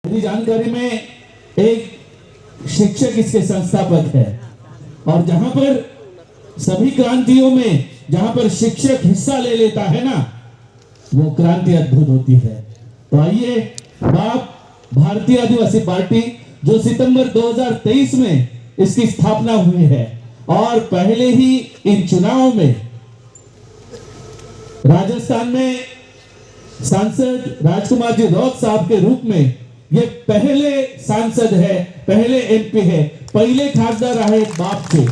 मेरी जानकारी में एक शिक्षक इसके संस्थापक है और जहां पर सभी क्रांतियों में जहां पर शिक्षक हिस्सा ले लेता है ना, वो क्रांति अद्भुत होती है। तो आइए, बाप भारतीय आदिवासी पार्टी जो सितंबर 2023 में इसकी स्थापना हुई है और पहले ही इन चुनावों में राजस्थान में सांसद राजकुमार जी रौत साहब के रूप में ये पहले सांसद है, पहले एमपी है, पहले खासदार रहे बाप के।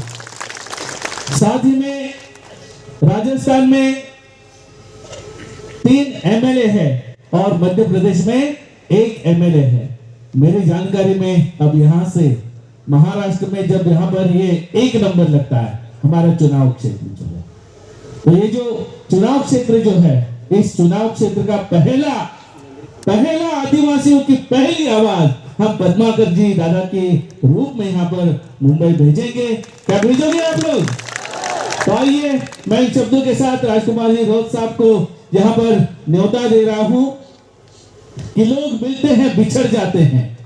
साथ ही में राजस्थान में 3 एमएलए है और मध्य प्रदेश में 1 एमएलए है। मेरी जानकारी में अब यहां से महाराष्ट्र में जब यहां पर ये 1 नंबर लगता है हमारा चुनाव क्षेत्र जो है, तो ये जो चुनाव क्षेत्र जो है, इस चुनाव क्षेत्र का पहला आदिवासियों की पहली आवाज हम पद्माकर जी दादा के रूप में यहाँ पर मुंबई भेजेंगे। क्या भेजोगे आप लोग? तो आइए, मैं इन शब्दों के साथ राजकुमार जी रौत साहब को यहाँ पर न्योता दे रहा हूं कि लोग मिलते हैं बिछड़ जाते हैं,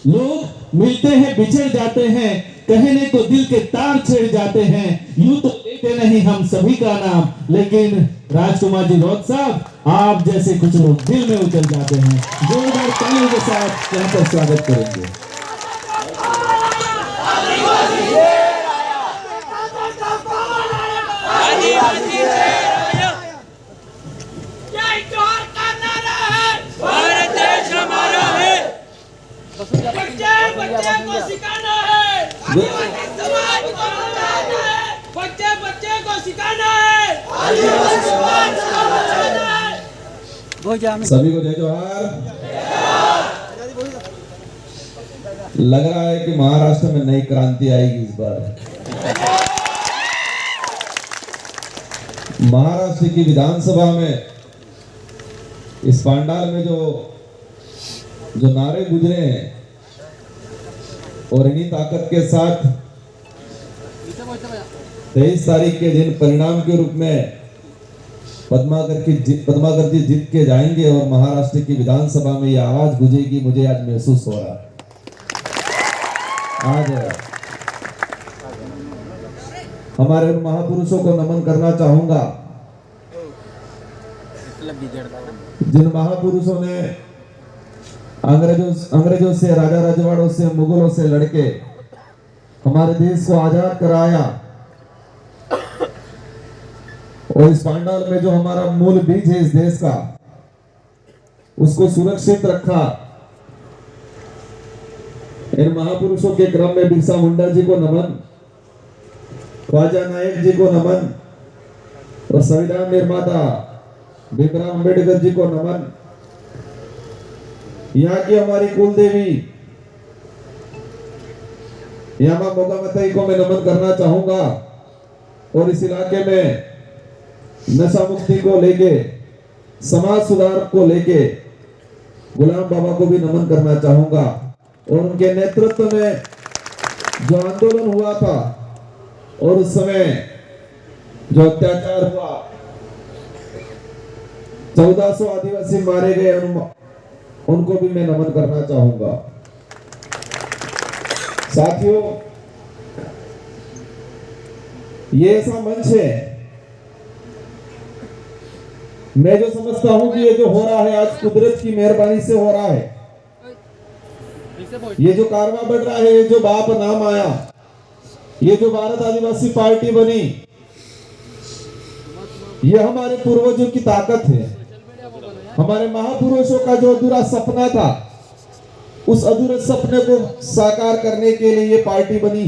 लोग मिलते हैं बिछड़ जाते हैं, कहने को दिल के तार छेड़ जाते हैं, यूं तो लेते नहीं हम सभी का नाम, लेकिन राजकुमार जी रौत साहब आप जैसे कुछ लोग दिल में उतर जाते हैं। जोरदार तालियों के साथ यहाँ पर स्वागत करेंगे। बच्चे को सिखाना है, आदिवासी समाज को बचाना है, बच्चे को सिखाना है, आदिवासी समाज को बचाना है। सभी को जय जोहार। लग रहा है कि महाराष्ट्र में नई क्रांति आएगी इस बार। महाराष्ट्र की विधानसभा में इस पांडाल में जो नारे गुजरे हैं और इन्हीं ताकत के साथ 23 तारीख के दिन परिणाम के रूप में पद्माकर जी जीत के जाएंगे और महाराष्ट्र की विधानसभा में यह आवाज गूंजेगी, मुझे आज महसूस हो रहा है। आज हमारे उन महापुरुषों को नमन करना चाहूंगा जिन महापुरुषों ने अंग्रेजों से, राजा रजवाड़ों से, मुगलों से लड़के हमारे देश को आजाद कराया और इस पांडाल में जो हमारा मूल बीज है इस देश का, उसको सुरक्षित रखा। इन महापुरुषों के क्रम में बिरसा मुंडा जी को नमन, ख्वाजा नायक जी को नमन और संविधान निर्माता भीमराव अंबेडकर जी को नमन। यहाँ की हमारी कुल देवी यामा मोगामतई को मैं नमन करना चाहूंगा और इस इलाके में नशा मुक्ति को लेके, समाज सुधार को लेके गुलाम बाबा को भी नमन करना चाहूंगा और उनके नेतृत्व में जो आंदोलन हुआ था और उस समय जो अत्याचार हुआ, 1400 आदिवासी मारे गए, उनको भी मैं नमन करना चाहूंगा। साथियों, ये ऐसा मंच है, मैं जो समझता हूं कि ये जो हो रहा है आज कुदरत की मेहरबानी से हो रहा है। ये जो कारवां बढ़ रहा है, ये जो बाप नाम आया, ये जो भारत आदिवासी पार्टी बनी, ये हमारे पूर्वजों की ताकत है। हमारे महापुरुषों का जो अधूरा सपना था, उस अधूरे सपने को साकार करने के लिए ये पार्टी बनी।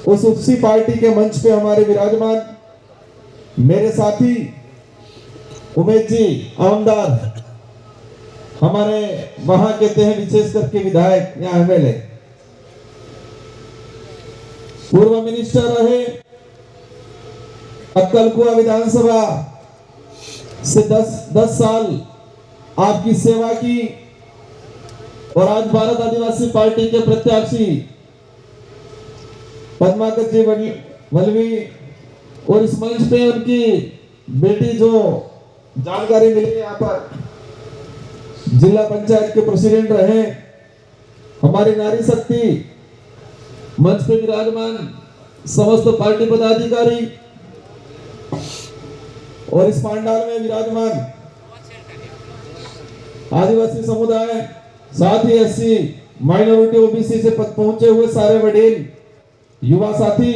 उसी पार्टी के मंच पे हमारे विराजमान मेरे साथी उमेश जी आमदार, हमारे वहां कहते हैं विशेष करके विधायक या एमएलए, पूर्व मिनिस्टर रहे, अक्कलकुआ विधानसभा से 10 साल आपकी सेवा की और आज भारत आदिवासी पार्टी के प्रत्याशी पद्माकर जी वल्लवी और इस मंच पे उनकी बेटी जो जानकारी मिली यहाँ पर जिला पंचायत के प्रेसिडेंट रहे, हमारी नारी शक्ति मंच पे विराजमान समस्त पार्टी पदाधिकारी और इस पंडाल में विराजमान आदिवासी समुदाय, साथ ही एससी माइनॉरिटी ओबीसी से पहुंचे हुए सारे वडील, युवा साथी,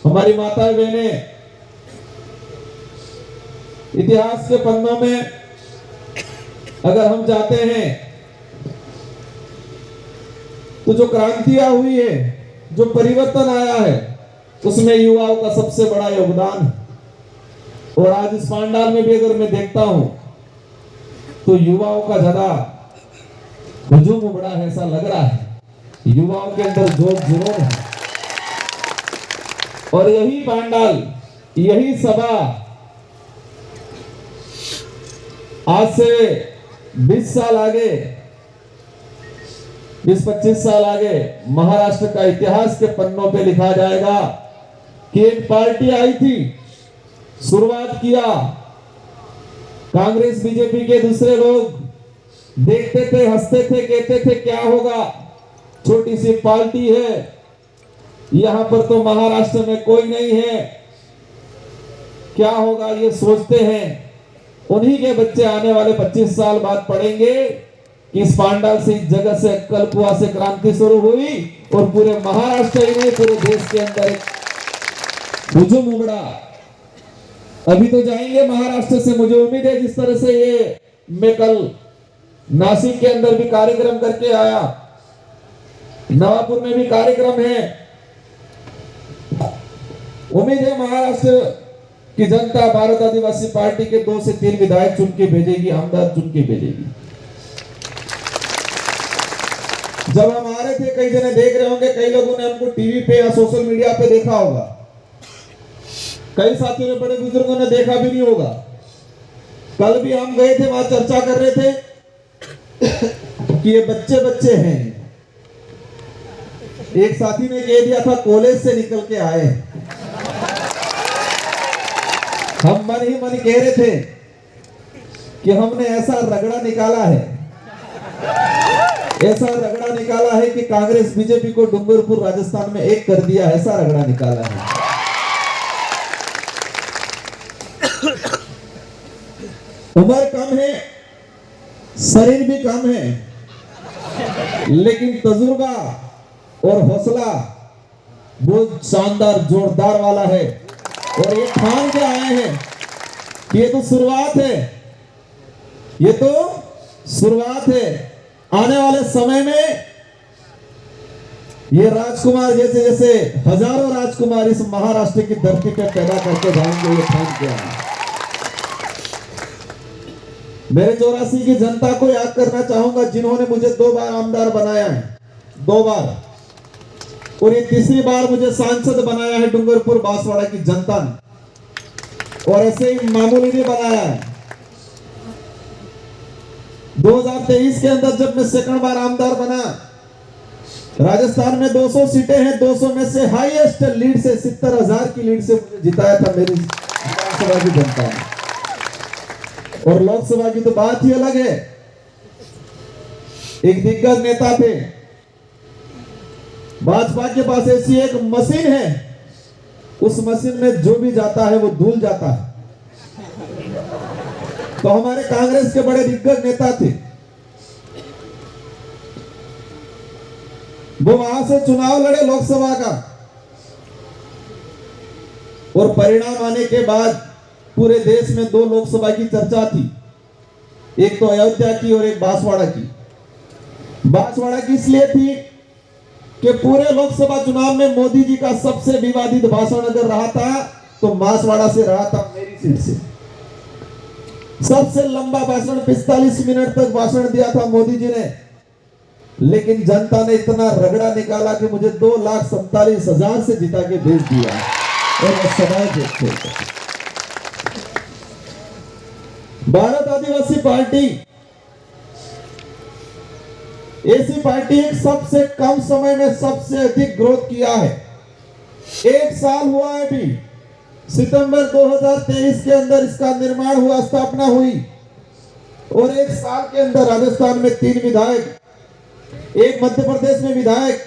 हमारी माताएं बहनें, इतिहास के पन्नों में अगर हम जाते हैं तो जो क्रांतियां हुई है, जो परिवर्तन आया है, उसमें युवाओं का सबसे बड़ा योगदान है। और आज इस पंडाल में भी अगर मैं देखता हूं तो युवाओं का ज्यादा हुजूम उमड़ा है, ऐसा लग रहा है। युवाओं के अंदर जोश जुनून है और यही पंडाल, यही सभा आज से 20 साल आगे, 20-25 साल आगे महाराष्ट्र का इतिहास के पन्नों पे लिखा जाएगा कि एक पार्टी आई थी, शुरुआत किया, कांग्रेस बीजेपी के दूसरे लोग देखते थे, हंसते थे, कहते थे क्या होगा, छोटी सी पार्टी है, यहां पर तो महाराष्ट्र में कोई नहीं है, क्या होगा ये सोचते हैं। उन्हीं के बच्चे आने वाले 25 साल बाद पढ़ेंगे कि इस पंडाल से, इस जगह से, कलकुआ से क्रांति शुरू हुई और पूरे महाराष्ट्र ही नहीं, पूरे देश के अंदर एक हुजूम उमड़ा। अभी तो जाएंगे महाराष्ट्र से, मुझे उम्मीद है जिस तरह से ये मैं कल नासिक के अंदर भी कार्यक्रम करके आया, नवापुर में भी कार्यक्रम है, उम्मीद है महाराष्ट्र की जनता भारत आदिवासी पार्टी के 2 से 3 विधायक चुन के भेजेगी, आमदार चुन के भेजेगी। जब हम आ रहे थे, कई जने देख रहे होंगे, कई लोगों ने हमको टीवी पे या सोशल मीडिया पे देखा होगा, कई साथियों ने, बड़े बुजुर्गों ने देखा भी नहीं होगा। कल भी हम गए थे, वहां चर्चा कर रहे थे कि ये बच्चे बच्चे हैं। एक साथी ने कह दिया था कॉलेज से निकल के आए। हम मन ही मन कह रहे थे कि हमने ऐसा रगड़ा निकाला है, ऐसा रगड़ा निकाला है कि कांग्रेस बीजेपी को डूंगरपुर राजस्थान में एक कर दिया, ऐसा रगड़ा निकाला है। उम्र कम है, शरीर भी कम है, लेकिन तजुर्बा और हौसला बहुत शानदार, जोरदार वाला है। और ये ठान के आए हैं कि ये तो शुरुआत है, ये तो शुरुआत है। आने वाले समय में ये राजकुमार जैसे जैसे हजारों राजकुमार इस महाराष्ट्र की धरती पे पैदा करके जाएंगे, ये ठान के आए। मेरे 84 की जनता को याद करना चाहूंगा, जिन्होंने मुझे 2 बार आमदार बनाया है, 2 बार, और ये तीसरी बार मुझे सांसद बनाया है डूंगरपुर बांसवाड़ा की जनता ने, और ऐसे ही मामूली नहीं बनाया है। 2023 के अंदर जब मैं सेकंड बार आमदार बना, राजस्थान में 200 सीटें हैं, 200 में से हाईएस्ट लीड से 70,000 की लीड से मुझे जिताया था मेरी विधानसभा की जनता ने। और लोकसभा की तो बात ही अलग है। एक दिग्गज नेता थे, भाजपा के पास ऐसी एक मशीन है, उस मशीन में जो भी जाता है वो धुल जाता है। तो हमारे कांग्रेस के बड़े दिग्गज नेता थे, वो वहां से चुनाव लड़े लोकसभा का, और परिणाम आने के बाद पूरे देश में 2 लोकसभा की चर्चा थी, एक तो अयोध्या की और एक बांसवाड़ा की। बांसवाड़ा की इसलिए थी कि पूरे लोकसभा चुनाव में मोदी जी का सबसे विवादित भाषण अगर रहा था तो बांसवाड़ा से रहा था, मेरी सीट से। सबसे लंबा भाषण, 45 मिनट तक भाषण दिया था मोदी जी ने, लेकिन जनता ने इतना रगड़ा निकाला कि मुझे 2,47,000 से जिता के भेज दिया। और मैं सवाल देखते, भारत आदिवासी पार्टी ऐसी पार्टी एक सबसे कम समय में सबसे अधिक ग्रोथ किया है। 1 साल हुआ है अभी, सितंबर 2023 के अंदर इसका निर्माण हुआ, स्थापना हुई। और एक साल के अंदर राजस्थान में 3 विधायक, एक मध्य प्रदेश में विधायक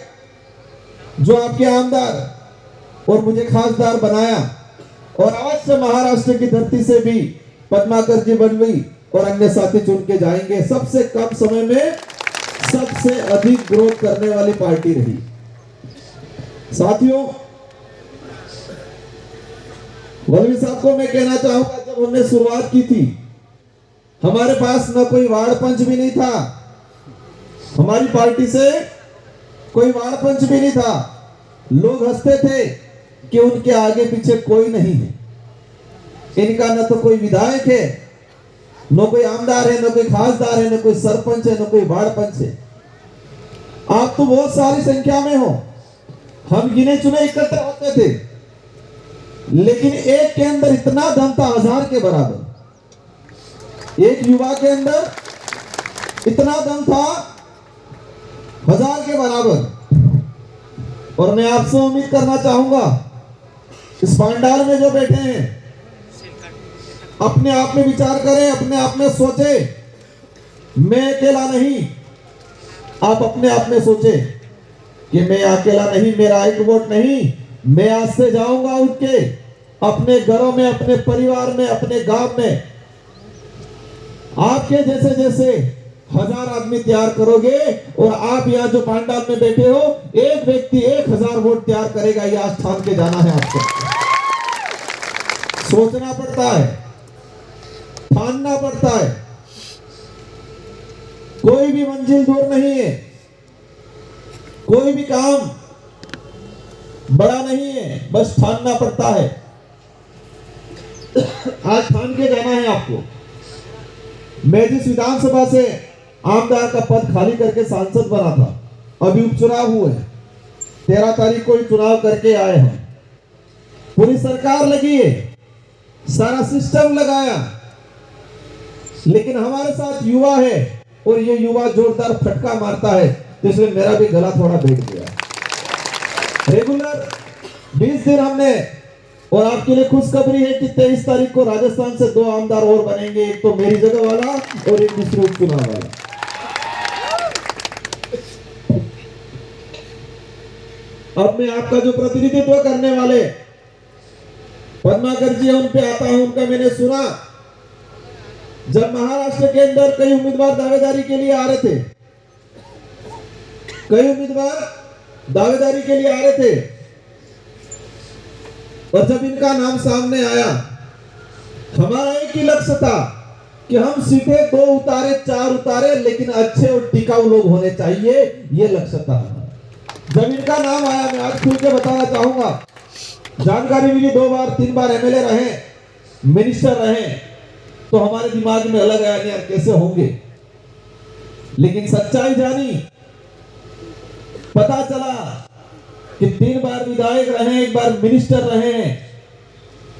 जो आपके आमदार और मुझे खासदार बनाया, और अवश्य महाराष्ट्र की धरती से भी पद्माकर जी बनवी और अन्य साथी चुन के जाएंगे। सबसे कम समय में सबसे अधिक ग्रोथ करने वाली पार्टी रही। साथियों, वल्लभी साहब को मैं कहना चाहूंगा, जब हमने शुरुआत की थी हमारे पास न कोई वार्ड पंच भी नहीं था, हमारी पार्टी से कोई वार्ड पंच भी नहीं था। लोग हंसते थे कि उनके आगे पीछे कोई नहीं है, इनका न तो कोई विधायक है, न कोई आमदार है, न कोई खासदार है, न कोई सरपंच है, न कोई वार्ड पंच है। आप तो बहुत सारी संख्या में हो, हम गिने चुने इकट्ठे होते थे, लेकिन एक के अंदर इतना दम था 1000 के बराबर। एक युवा के अंदर इतना दम था 1000 के बराबर। और मैं आपसे उम्मीद करना चाहूंगा, इस पांडाल में जो बैठे हैं अपने आप में विचार करें, अपने आप में सोचे, मैं अकेला नहीं। आप अपने आप में सोचे कि मैं अकेला नहीं, मेरा एक वोट नहीं, मैं आज से जाऊंगा उठ के अपने घरों में, अपने परिवार में, अपने गांव में आपके जैसे जैसे 1000 आदमी तैयार करोगे, और आप यहाँ जो पांडाल में बैठे हो, एक व्यक्ति 1000 वोट तैयार करेगा। ये आज ठान के जाना है आपको। सोचना पड़ता है, ठानना पड़ता है, कोई भी मंजिल दूर नहीं है, कोई भी काम बड़ा नहीं है, बस ठानना पड़ता है। आज ठान के जाना है आपको। मैं जिस विधानसभा से आमदार का पद खाली करके सांसद बना था, अभी उपचुनाव हुए, 13 तारीख को ही चुनाव करके आए हम। पूरी सरकार लगी है, सारा सिस्टम लगाया, लेकिन हमारे साथ युवा है, और ये युवा जोरदार फटका मारता है, तो इसलिए मेरा भी गला थोड़ा बैठ गया। रेगुलर 20 दिन हमने, और आपके लिए खुशखबरी है कि 23 तारीख को राजस्थान से 2 आमदार और बनेंगे, एक तो मेरी जगह वाला और एक दूसरे उपचुनाव वाला। अब मैं आपका जो प्रतिनिधित्व करने वाले पद्माकर जी है, उन पे आता हूं। उनका मैंने सुना, जब महाराष्ट्र के अंदर कई उम्मीदवार दावेदारी के लिए आ रहे थे, कई उम्मीदवार दावेदारी के लिए आ रहे थे, और जब इनका नाम सामने आया, हमारा एक ही लक्ष्य था कि हम सीधे 2 उतारे 4 उतारे, लेकिन अच्छे और टिकाऊ लोग होने चाहिए, ये लक्ष्य था। जब इनका नाम आया, मैं आज खुल के बताना चाहूंगा, जानकारी मिली 2 बार 3 बार एमएलए रहे, मिनिस्टर रहे, तो हमारे दिमाग में अलग आया, यार कैसे होंगे, लेकिन सच्चाई जानी, पता चला कि 3 बार विधायक रहे, 1 बार मिनिस्टर रहे,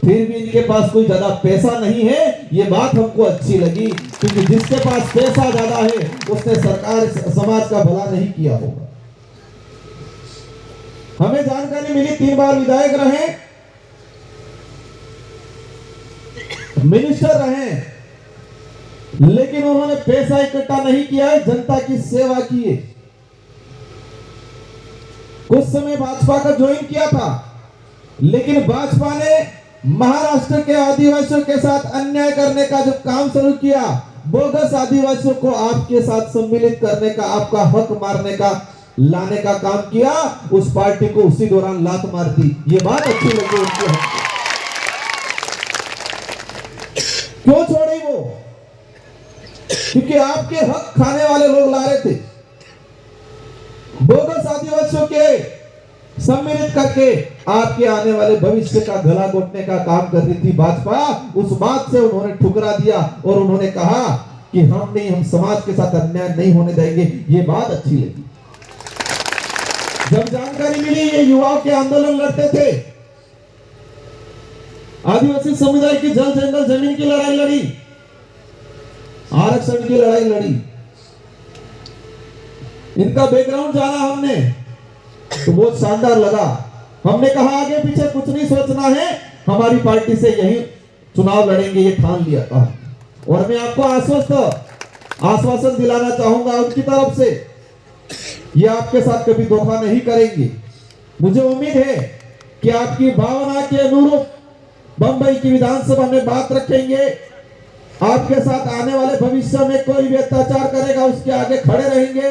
फिर भी इनके पास कोई ज्यादा पैसा नहीं है। ये बात हमको अच्छी लगी, क्योंकि जिसके पास पैसा ज्यादा है उसने सरकार समाज का भला नहीं किया होगा। हमें जानकारी मिली 3 बार विधायक रहे, मिनिस्टर रहे, लेकिन उन्होंने पैसा इकट्ठा नहीं किया है, जनता की सेवा की है। कुछ समय भाजपा का ज्वाइन किया था, लेकिन भाजपा ने महाराष्ट्र के आदिवासियों के साथ अन्याय करने का जब काम शुरू किया, बोगस आदिवासियों को आपके साथ सम्मिलित करने का, आपका हक मारने का, लाने का काम किया, उस पार्टी को उसी दौरान लात मार दी। ये बात अच्छी लगी उनके हक। क्यों छोड़ी वो? क्योंकि आपके हक खाने वाले लोग ला रहे थे, बोगस आदिवासियों के सम्मिलित करके आपके आने वाले भविष्य का गला घोटने का काम कर रही थी भाजपा। उस बात से उन्होंने ठुकरा दिया और उन्होंने कहा कि हम नहीं, हम समाज के साथ अन्याय नहीं होने देंगे। ये बात अच्छी लगी। जब जानकारी मिली ये युवाओं के आंदोलन लड़ते थे, आदिवासी समुदाय की जल जंगल जमीन की लड़ाई लड़ी, आरक्षण की लड़ाई लड़ी, इनका बैकग्राउंड जाना हमने तो बहुत शानदार लगा। हमने कहा आगे पीछे कुछ नहीं सोचना है, हमारी पार्टी से यही चुनाव लड़ेंगे, ये ठान लिया था। और मैं आपको आश्वस्त आश्वासन दिलाना चाहूंगा उनकी तरफ से, ये आपके साथ कभी धोखा नहीं करेंगे। मुझे उम्मीद है कि आपकी भावना के अनुरूप बंबई की विधानसभा में बात रखेंगे। आपके साथ आने वाले भविष्य में कोई भी अत्याचार करेगा उसके आगे खड़े रहेंगे।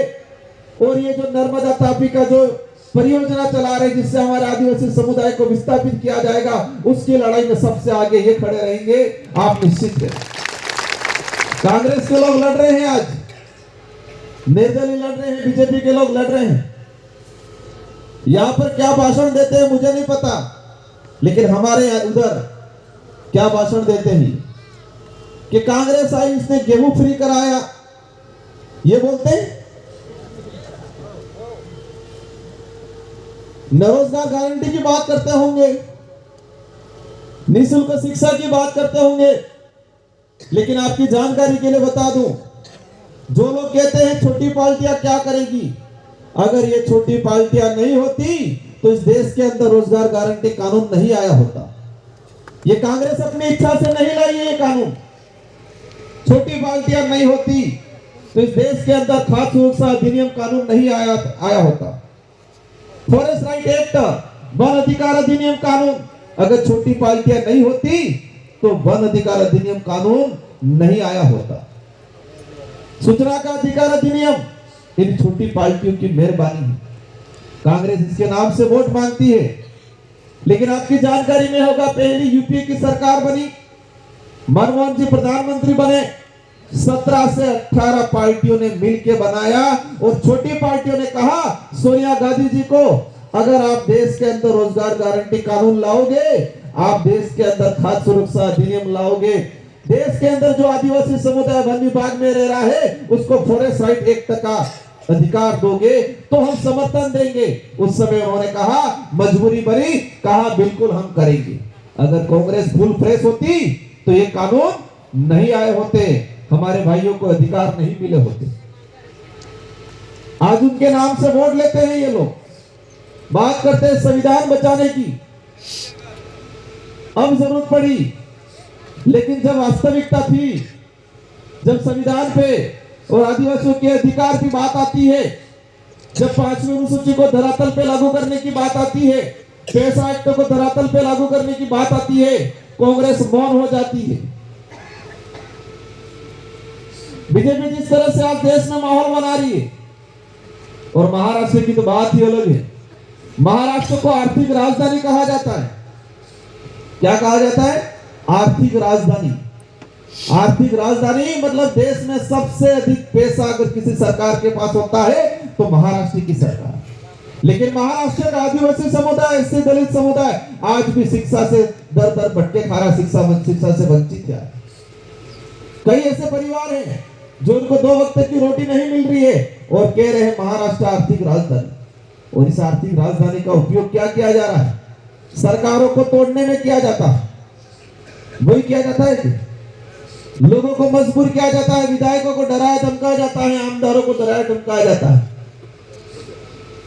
और ये जो नर्मदा तापी का जो परियोजना चला रहे जिससे हमारे आदिवासी समुदाय को विस्थापित किया जाएगा, उसकी लड़ाई में सबसे आगे ये खड़े रहेंगे, आप निश्चित हैं। कांग्रेस के लोग लड़ रहे हैं, आज निर्दलीय लड़ रहे हैं, बीजेपी के लोग लड़ रहे हैं। यहां पर क्या भाषण देते हैं मुझे नहीं पता, लेकिन हमारे उधर क्या भाषण देते हैं कि कांग्रेस आई, इसने गेहूं फ्री कराया, ये बोलते हैं। रोजगार गारंटी की बात करते होंगे, निःशुल्क शिक्षा की बात करते होंगे। लेकिन आपकी जानकारी के लिए बता दूं, जो लोग कहते हैं छोटी पार्टियां क्या करेगी, अगर ये छोटी पार्टियां नहीं होती तो इस देश के अंदर रोजगार गारंटी कानून नहीं आया होता। ये कांग्रेस अपनी इच्छा से नहीं लाई है ये कानून। छोटी पार्टियां नहीं होती तो इस देश के अंदर खाद्य सुरक्षा अधिनियम कानून नहीं आया होता। फॉरेस्ट राइट एक्ट, वन अधिकार अधिनियम कानून, अगर छोटी पार्टियां नहीं होती तो वन अधिकार अधिनियम कानून नहीं आया होता। सूचना का अधिकार अधिनियम इन छोटी पार्टियों की मेहरबानी है। कांग्रेस इसके नाम से वोट मांगती है। लेकिन आपकी जानकारी में होगा, पहली यूपीए की सरकार बनी, मनमोहन जी प्रधानमंत्री बने, 17 से 18 पार्टियों ने मिलकर बनाया। और छोटी पार्टियों ने कहा सोनिया गांधी जी को, अगर आप देश के अंदर रोजगार गारंटी कानून लाओगे, आप देश के अंदर खाद्य सुरक्षा अधिनियम लाओगे, देश के अंदर जो आदिवासी समुदाय वन विभाग में रह रहा है उसको फॉरेस्ट राइट एक्ट का अधिकार दोगे तो हम समर्थन देंगे। उस समय उन्होंने कहा, मजबूरी बनी, कहा बिल्कुल हम करेंगे। अगर कांग्रेस फुल फ्रेश होती तो ये कानून नहीं आए होते, हमारे भाइयों को अधिकार नहीं मिले होते। आज उनके नाम से वोट लेते हैं ये लोग, बात करते हैं संविधान बचाने की। अब जरूरत पड़ी, लेकिन जब वास्तविकता थी, जब संविधान पे और आदिवासियों के अधिकार की बात आती है, जब 5वीं अनुसूची को धरातल पे लागू करने की बात आती है, 65 एक्ट को धरातल पे लागू करने की बात आती है, कांग्रेस मौन हो जाती है। बीजेपी जिस तरह से आज देश में माहौल बना रही है, और महाराष्ट्र की तो बात ही अलग है। महाराष्ट्र को आर्थिक राजधानी कहा जाता है। क्या कहा जाता है? आर्थिक राजधानी। आर्थिक राजधानी मतलब देश में सबसे अधिक पैसा अगर किसी सरकार के पास होता है तो महाराष्ट्र की सरकार। लेकिन महाराष्ट्र का आदिवासी समुदाय, इससे दलित समुदाय आज भी शिक्षा से दर दर भटके खा रहा, शिक्षा से वंचित है। कई ऐसे परिवार हैं जो उनको 2 वक्त की रोटी नहीं मिल रही है और कह रहे हैं महाराष्ट्र आर्थिक राजधानी। और इस आर्थिक राजधानी का उपयोग क्या किया जा रहा है? सरकारों को तोड़ने में किया जाता है। वही किया जाता है कि लोगों को मजबूर किया जाता है, विधायकों को डराया धमकाया जाता है, आमदारों को डराया धमकाया जाता है।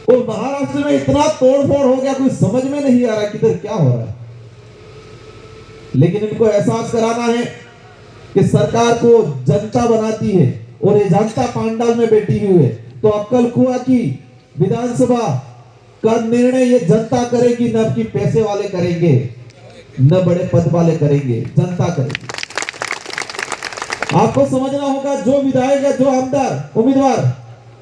और महाराष्ट्र में इतना तोड़फोड़ हो गया, कोई समझ में नहीं आ रहा किधर क्या हो रहा है। लेकिन इनको एहसास कराना है कि सरकार को जनता बनाती है और ये जनता पांडाल में बैठी हुई है। तो अक्कलकुआ की विधानसभा का निर्णय ये जनता करेगी, न कि पैसे वाले करेंगे, न बड़े पद वाले करेंगे, जनता करेगी। आपको समझना होगा, जो विधायक है, जो आमदार उम्मीदवार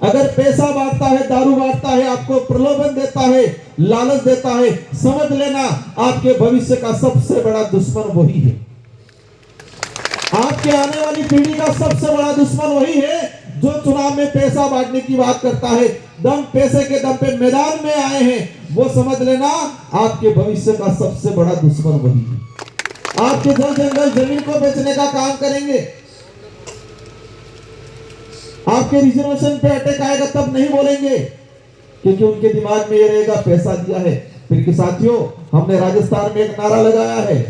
अगर पैसा बांटता है, दारू बांटता है, आपको प्रलोभन देता है, लालच देता है, समझ लेना आपके भविष्य का सबसे बड़ा दुश्मन वही है। आपके आने वाली पीढ़ी का सबसे बड़ा दुश्मन वही है जो चुनाव में पैसा बांटने की बात करता है। दम पैसे के दम पे मैदान में आए हैं, वो समझ लेना आपके भविष्य का सबसे बड़ा दुश्मन वही है। आपके जल जंगल जमीन को बेचने का काम करेंगे। आपके रिजर्वेशन पे अटैक आएगा तब नहीं बोलेंगे, क्योंकि उनके दिमाग में ये रहेगा पैसा दिया है। फिर के साथियों, हमने राजस्थान में एक नारा लगाया है,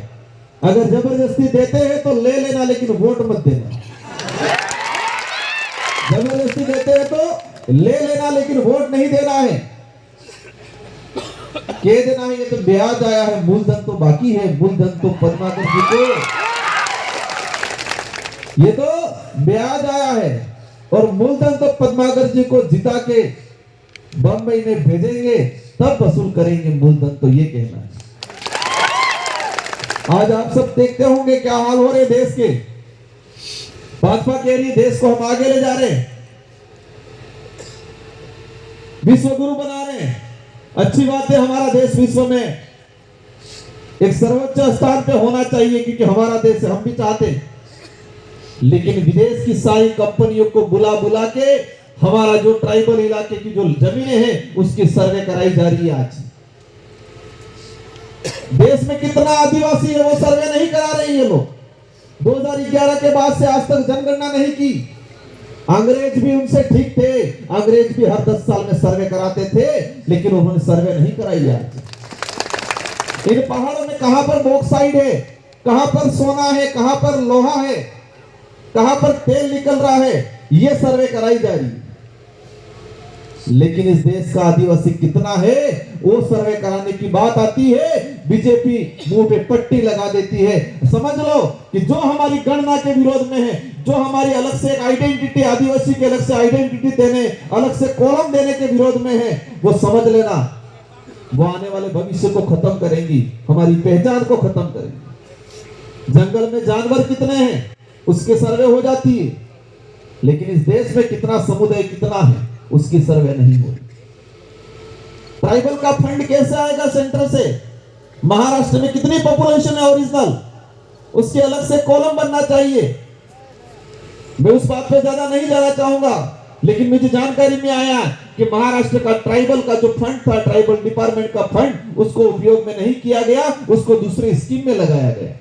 अगर जबरदस्ती देते हैं तो ले लेना, लेकिन वोट मत देना। जबरदस्ती देते हैं तो ले लेना, लेकिन वोट नहीं देना है। कह देना है ये तो ब्याज आया है, मूलधन तो बाकी है, मूलधन तो पद्माकर जी को, ये तो ब्याज आया है, और मूलधन तो पद्माकर जी को जिता के बम्बई में भेजेंगे, तब वसूल करेंगे मूलधन। तो ये कहना है। आज आप सब देखते होंगे क्या हाल हो रहे देश के। भाजपा कह रही देश को हम आगे ले जा रहे हैं, विश्व गुरु बना रहे हैं। अच्छी बात है, हमारा देश विश्व में एक सर्वोच्च स्थान पे होना चाहिए, क्योंकि हमारा देश हम भी चाहते हैं। लेकिन विदेश की सारी कंपनियों को बुला बुला के हमारा जो ट्राइबल इलाके की जो जमीनें हैं उसकी सर्वे कराई जा रही है। आज देश में कितना आदिवासी है वो सर्वे नहीं करा रहे ये लोग। 2011 के बाद से आज तक जनगणना नहीं की। अंग्रेज भी उनसे ठीक थे, अंग्रेज भी हर 10 साल में सर्वे कराते थे, लेकिन उन्होंने सर्वे नहीं कराई। आज इन पहाड़ों में कहां पर बॉक्साइट है, कहां पर सोना है, कहां पर लोहा है, कहां पर तेल निकल रहा है, ये सर्वे कराई जा रही है। लेकिन इस देश का आदिवासी कितना है वो सर्वे कराने की बात आती है, बीजेपी मुंह पे पट्टी लगा देती है। समझ लो कि जो हमारी गणना के विरोध में है, जो हमारी अलग से एक आइडेंटिटी, आदिवासी के अलग से आइडेंटिटी देने, अलग से कॉलम देने के विरोध में है, वो समझ लेना वो आने वाले भविष्य को खत्म करेंगी, हमारी पहचान को खत्म करेंगी। जंगल में जानवर कितने हैं उसके सर्वे हो जाती है, लेकिन इस देश में कितना समुदाय कितना है उसकी सर्वे नहीं हो रही। ट्राइबल का फंड कैसे आएगा सेंटर से? महाराष्ट्र में कितनी पॉपुलेशन है ओरिजिनल, उसके अलग से कॉलम बनना चाहिए। मैं उस बात पे ज्यादा नहीं जाना चाहूंगा, लेकिन मुझे जानकारी में आया कि महाराष्ट्र का ट्राइबल का जो फंड था, ट्राइबल डिपार्टमेंट का फंड, उसको उपयोग में नहीं किया गया, उसको दूसरी स्कीम में लगाया गया।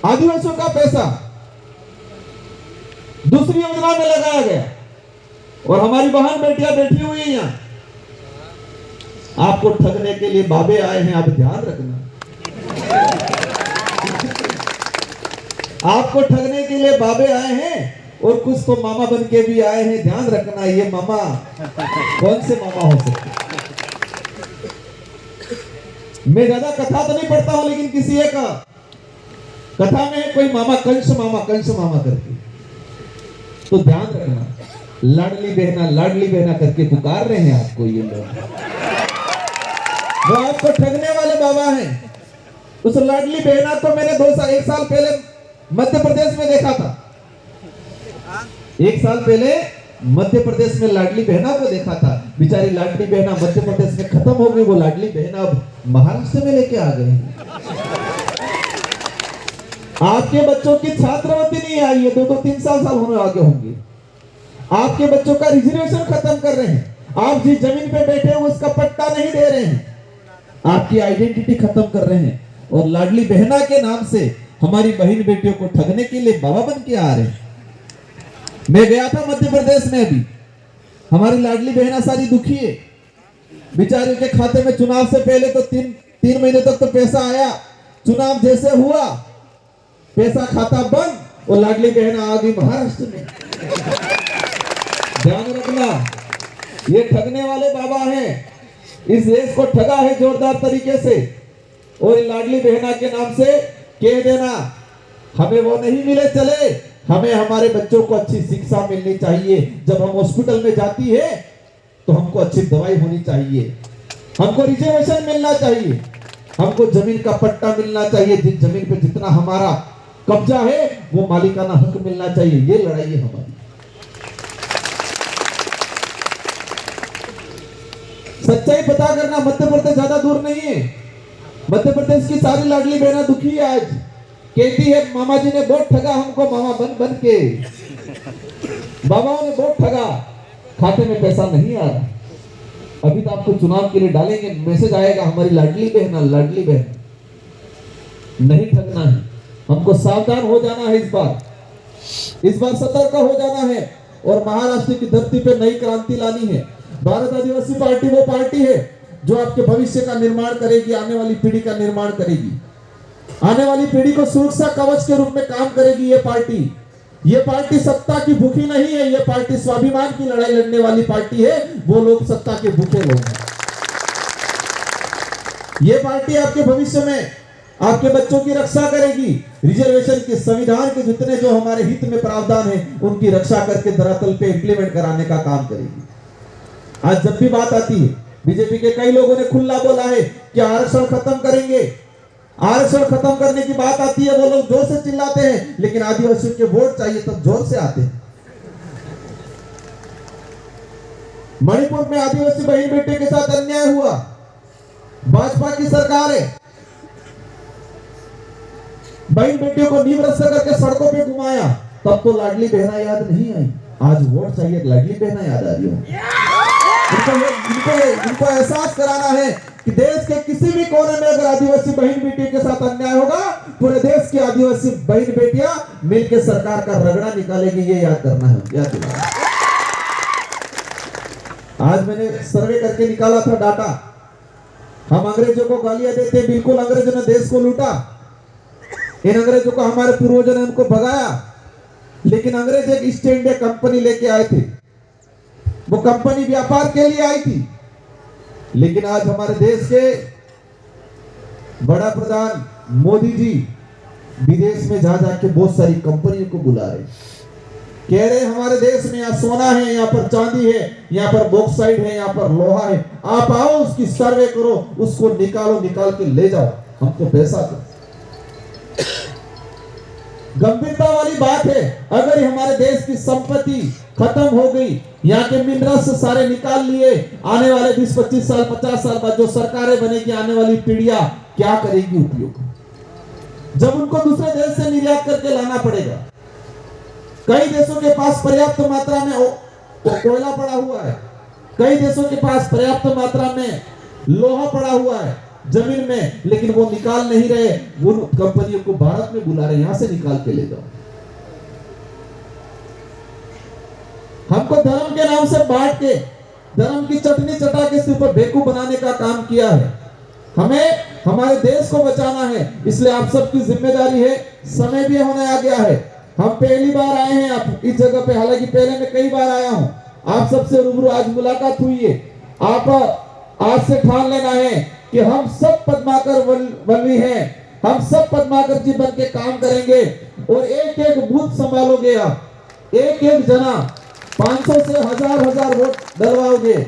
आदिवासियों का पैसा दूसरी योजना में लगाया गया, और हमारी बहन बेटियां बैठी हुई है यहां। आपको ठगने के लिए बाबे आए हैं, आप ध्यान रखना। आपको ठगने के लिए बाबे आए हैं, और कुछ तो मामा बन के भी आए हैं, ध्यान रखना। ये मामा कौन से मामा हो सकते? मैं ज्यादा कथा तो नहीं पढ़ता हूं, लेकिन किसी एक कथा में है कोई मामा कंस मामा करके, तो ध्यान रखना। लाडली बहना करके पुकार रहे हैं आपको ये लोग, वो आपको ठगने वाले बाबा हैं। उस लाडली बहना को मैंने 1 साल पहले मध्य प्रदेश में देखा था। 1 साल पहले मध्य प्रदेश में लाडली बहना को देखा था। बेचारी लाडली बहना मध्य प्रदेश में खत्म हो गई, वो लाडली बहना अब महाराष्ट्र में लेके आ गए। आपके बच्चों की छात्रवृत्ति नहीं आई है, 2-3 साल होने आगे होंगे। आपके बच्चों का रिजर्वेशन खत्म कर रहे हैं। आप जिस जमीन पे बैठे हो उसका पट्टा नहीं दे रहे हैं, आपकी आइडेंटिटी खत्म कर रहे हैं, और लाडली बहना के नाम से हमारी बहन बेटियों को ठगने के लिए बाबा बन के आ रहे हैं। मैं गया था मध्य प्रदेश में, अभी हमारी लाडली बहना सारी दुखी है। बेचारे के खाते में चुनाव से पहले तो 3 महीने तक तो पैसा आया, चुनाव जैसे हुआ पैसा खाता बंद, और लाडली बहना आ गई महाराष्ट्र में। ध्यान रखना, ये ठगने वाले बाबा हैं। इस देश को ठगा है जोरदार तरीके से, और लाडली बहना के नाम से कह देना हमें वो नहीं मिले चले, हमें हमारे बच्चों को अच्छी शिक्षा मिलनी चाहिए। जब हम हॉस्पिटल में जाती है तो हमको अच्छी दवाई होनी चाहिए, हमको रिजर्वेशन मिलना चाहिए, हमको जमीन का पट्टा मिलना चाहिए, जिस जमीन पे जितना हमारा कब्जा है वो मालिकाना हक मिलना चाहिए। ये लड़ाई है हमारी। सच्चाई पता करना, मध्य प्रदेश ज्यादा दूर नहीं है। मध्य प्रदेश की सारी लाडली बहना दुखी है। आज कहती है मामा जी ने बहुत ठगा हमको, मामा बन के बाबाओं ने बहुत ठगा, खाते में पैसा नहीं आ रहा। अभी तो आपको चुनाव के लिए डालेंगे, मैसेज आएगा हमारी लाडली बहन नहीं ठगना है, हमको सावधान हो जाना है। इस बार सतर्क हो जाना है, और महाराष्ट्र की धरती पे नई क्रांति लानी है। भारत आदिवासी पार्टी वो पार्टी है जो आपके भविष्य का निर्माण करेगी, आने वाली पीढ़ी का निर्माण करेगी, आने वाली पीढ़ी को सुरक्षा कवच के रूप में काम करेगी। ये पार्टी सत्ता की भूखी नहीं है, ये पार्टी स्वाभिमान की लड़ाई लड़ने वाली पार्टी है। वो लोग सत्ता के भूखे लोग हैं। ये पार्टी आपके भविष्य में आपके बच्चों की रक्षा करेगी, रिजर्वेशन के संविधान के जितने जो हमारे हित में प्रावधान है उनकी रक्षा करके धरातल पे इंप्लीमेंट कराने का काम करेगी। आज जब भी बात आती है, बीजेपी के कई लोगों ने खुला बोला है कि आरक्षण खत्म करेंगे, आरक्षण खत्म करने की बात आती है वो लोग जोर से चिल्लाते हैं, लेकिन आदिवासियों के वोट चाहिए तब जोर से आते हैं। मणिपुर में आदिवासी बहन बेटे के साथ अन्याय हुआ, भाजपा की सरकार है, बहन बेटियों को नींव रस्सा करके सड़कों पे घुमाया, तब तो लाडली बहना याद नहीं आई। आज वोट चाहिए, लाडली बहना याद आ रही हो। इनको एहसास कराना है कि देश के किसी भी कोने में अगर आदिवासी बहन बेटी के साथ अन्याय होगा, पूरे देश की आदिवासी बहन बेटियां मिलकर सरकार का रगड़ा निकालेगी, ये याद करना है, याद दिलाना। आज मैंने सर्वे करके निकाला था डाटा, हम अंग्रेजों को गालियां देते, बिल्कुल अंग्रेजों ने देश को लूटा, इन अंग्रेजों को हमारे पूर्वजों ने उनको भगाया, लेकिन अंग्रेज एक ईस्ट इंडिया कंपनी लेके आए थे, वो कंपनी व्यापार के लिए आई थी। लेकिन आज हमारे देश के बड़ा प्रधान मोदी जी विदेश में जा जाके बहुत सारी कंपनियों को बुला रहे, कह रहे हमारे देश में यहाँ सोना है, यहाँ पर चांदी है, यहाँ पर बॉक्साइट है, यहाँ पर लोहा है, आप आओ उसकी सर्वे करो, उसको निकालो, निकाल के ले जाओ, हमको पैसा दो। गंभीरता वाली बात है, अगर हमारे देश की संपत्ति खत्म हो गई, यहाँ के मिनरल्स सारे निकाल लिए, आने वाले 20-25 साल 50 साल बाद जो सरकारें बनेगी, आने वाली पीढ़ियां क्या करेगी उपयोग, जब उनको दूसरे देश से निर्यात करके लाना पड़ेगा। कई देशों के पास पर्याप्त मात्रा में कोयला पड़ा हुआ है, कई देशों के पास पर्याप्त मात्रा में लोहा पड़ा हुआ है जमीन में, लेकिन वो निकाल नहीं रहे, वो कंपनियों को भारत में बुला रहे, यहां से निकाल के ले जाओ। हमको धर्म के नाम से बांट के, धर्म की चटनी चटा के सिर्फ बेवकूफ बनाने का काम किया है। हमें हमारे देश को बचाना है, इसलिए आप सबकी जिम्मेदारी है, समय भी होने आ गया है। हम पहली बार आए हैं आप इस जगह पे, हालांकि पहले मैं कई बार आया हूं, आप सबसे रूबरू आज मुलाकात हुई है। आप आज से ठान लेना है कि हम सब पद्माकर वल्ली हैं, हम सब पद्माकर जी बन के काम करेंगे और एक एक बूथ संभालोगे आप, एक एक जना 500 से 1000 वोट डलवाओगे।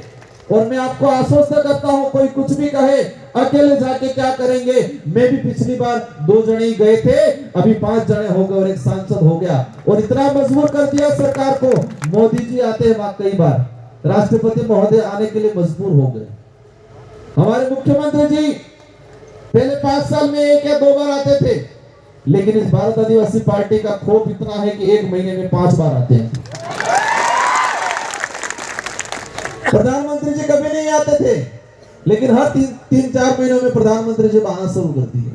और मैं आपको आश्वस्त करता हूं, कोई कुछ भी कहे, अकेले जाके क्या करेंगे, मैं भी पिछली बार 2 जने ही गए थे, अभी 5 जने हो गए और एक सांसद हो गया, और इतना मजबूर कर दिया सरकार को। मोदी जी आते हैं वहां, कई बार राष्ट्रपति महोदय आने के लिए मजबूर हो गए। हमारे मुख्यमंत्री जी पहले 5 साल में 1 या 2 बार आते थे, लेकिन इस भारत आदिवासी पार्टी का खौफ इतना है कि 1 महीने में 5 बार आते हैं। प्रधानमंत्री जी कभी नहीं आते थे, लेकिन हर 3-4 महीनों में प्रधानमंत्री जी आना शुरू कर दिए।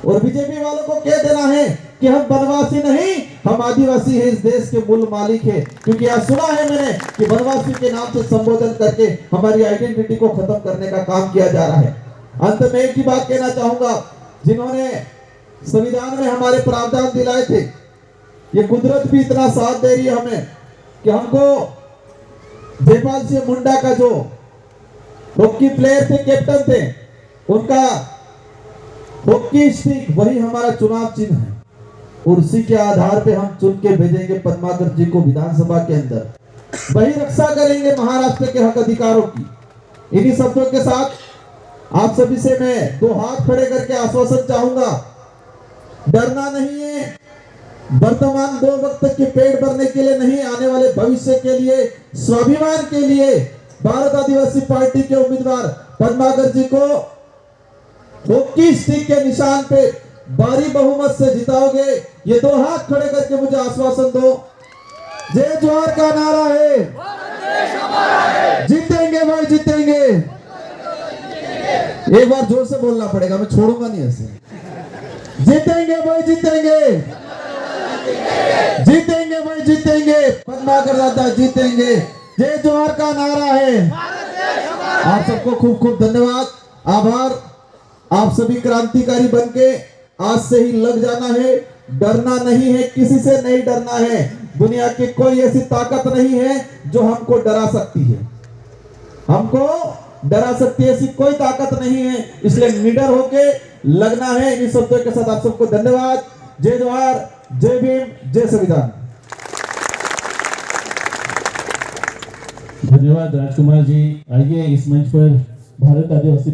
और बीजेपी वालों को कह देना है कि हम वनवासी नहीं, हम आदिवासी हैं, इस देश के मूल मालिक हैं, क्योंकि आज सुना है मैंने कि वनवासी के नाम से संबोधन करके हमारी आइडेंटिटी को खत्म करने का काम किया जा रहा है। अंत में एक ही बात कहना चाहूंगा, जिन्होंने संविधान में हमारे प्रावधान दिलाए थे, ये कुदरत भी इतना साथ दे रही है हमें कि हमको जयपाल सिंह मुंडा का जो हॉकी प्लेयर थे, कैप्टन थे, उनका हॉकी स्टिक वही हमारा चुनाव चिन्ह है, और उसी के आधार पे हम चुन के भेजेंगे पद्माकर जी को विधानसभा के अंदर, वही रक्षा करेंगे महाराष्ट्र के हक अधिकारों की। इन्हीं शब्दों के साथ आप सभी से मैं 2 हाथ खड़े करके आश्वासन चाहूंगा, डरना नहीं है, वर्तमान 2 वक्त के पेट भरने के लिए नहीं, आने वाले भविष्य के लिए, स्वाभिमान के लिए भारत आदिवासी पार्टी के उम्मीदवार पद्माकर जी को हॉकी स्टिक के निशान पे भारी बहुमत से जिताओगे। ये 2 हाथ खड़े करके मुझे आश्वासन दो। जय जोहार का नारा है, जीतेंगे भाई जीतेंगे। एक बार जोर से बोलना पड़ेगा, मैं छोड़ूंगा नहीं ऐसे। जीतेंगे भाई जीतेंगे, जीतेंगे भाई जीतेंगे, पद्माकर दादा जीतेंगे। जय जोहार का नारा है। आप सबको खूब खूब धन्यवाद, आभार। आप सभी क्रांतिकारी बनके आज से ही लग जाना है, डरना नहीं है, किसी से नहीं डरना है। दुनिया की कोई ऐसी ताकत नहीं है जो हमको डरा सकती है। हमको डरा सकती है ऐसी कोई ताकत नहीं है, इसलिए निडर होके लगना है। इन शब्दों के साथ आप सबको धन्यवाद। जय जवाहर, जय भीम, जय संविधान। धन्यवाद राजकुमार जी। आइए इस मंच पर भारत आदिवासी